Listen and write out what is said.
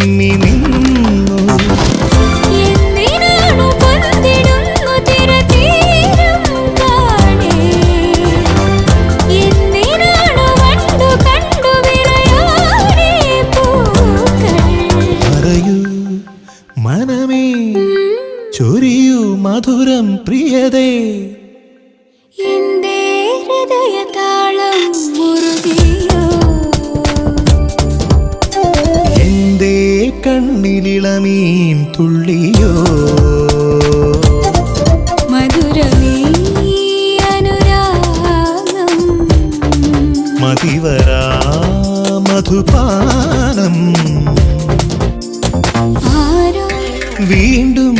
ചിമ്മി നിന്നു. പറയൂ മനമേ, ചൊരിയൂ മധുരം പ്രിയതേ. എന്റെ ഹൃദയതാളം മുറുകിയോ, എന്റെ കണ്ണിലിളമീൻ തുള്ളിയോ. മധുരമേ അനുരാഗം, മതിവരാ മധുപാനം. ആരോ വീണ്ടും